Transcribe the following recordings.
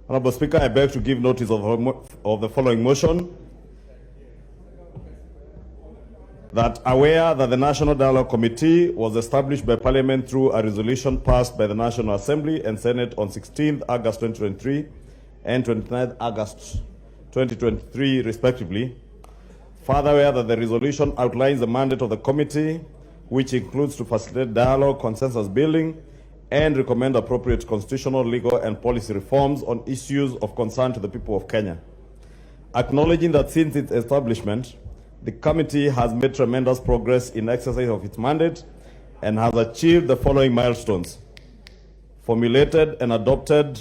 Honorable Speaker, I beg to give notice of the following motion. That aware that the National Dialogue Committee was established by Parliament through a resolution passed by the National Assembly and Senate on 16th August 2023 and 29th August 2023 respectively. Further, aware that the resolution outlines the mandate of the committee, which includes to facilitate dialogue, consensus building, and recommend appropriate constitutional, legal, and policy reforms on issues of concern to the people of Kenya. Acknowledging that since its establishment, the committee has made tremendous progress in exercise of its mandate and has achieved the following milestones: formulated and adopted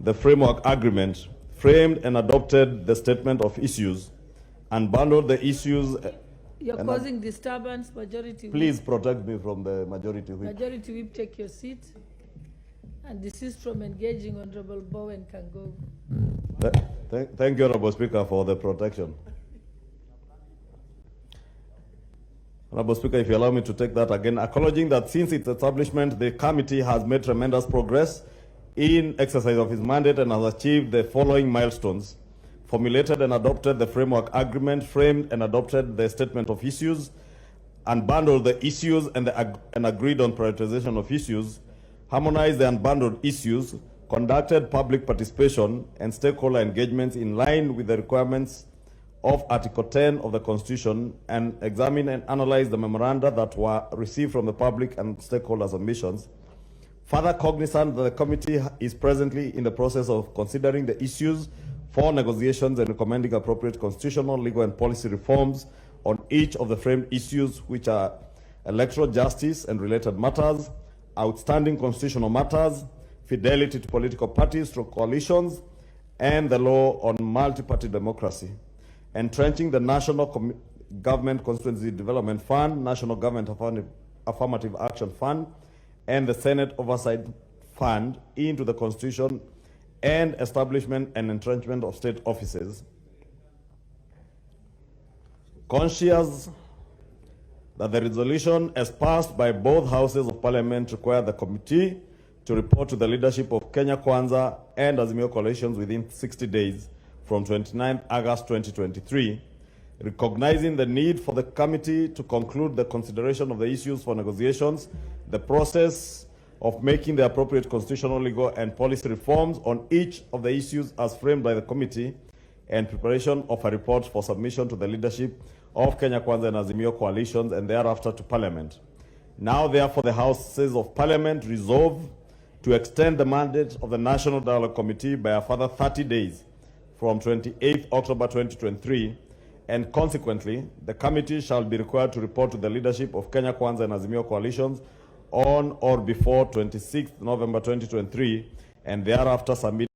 the framework agreement, framed and adopted the statement of issues, unbundled the issues. You're causing disturbance, Majority Whip. Please protect me from the Majority Whip. Majority Whip, take your seat. And desist from engaging Honorable Bowen can go. Thank you, Honorable Speaker, for the protection. Honorable Speaker, if you allow me to take that again, acknowledging that since its establishment, the committee has made tremendous progress in exercise of its mandate and has achieved the following milestones: formulated and adopted the framework agreement, framed and adopted the statement of issues, unbundled the issues and agreed on prioritization of issues, harmonized the unbundled issues, conducted public participation and stakeholder engagements in line with the requirements of Article 10 of the Constitution, and examine and analyze the memoranda that were received from the public and stakeholder submissions. Further, cognizant that the committee is presently in the process of considering the issues for negotiations and recommending appropriate constitutional, legal, and policy reforms on each of the framed issues, which are electoral justice and related matters, outstanding constitutional matters, fidelity to political parties through coalitions, and the law on multi-party democracy, entrenching the National Government Constituency Development Fund, National Government Affirmative Action Fund, and the Senate Oversight Fund into the Constitution, and establishment and entrenchment of state offices. Conscious that the resolution as passed by both houses of parliament require the committee to report to the leadership of Kenya Kwanza and Azimio coalitions within 60 days from 29 August 2023, recognizing the need for the committee to conclude the consideration of the issues for negotiations, the process of making the appropriate constitutional, legal, and policy reforms on each of the issues as framed by the committee, and preparation of a report for submission to the leadership of Kenya Kwanza and Azimio coalitions and thereafter to Parliament. Now, therefore, the Houses of Parliament resolve to extend the mandate of the National Dialogue Committee by a further 30 days from 28 October 2023, and consequently, the committee shall be required to report to the leadership of Kenya Kwanza and Azimio coalitions on or before 26 November 2023, and thereafter submit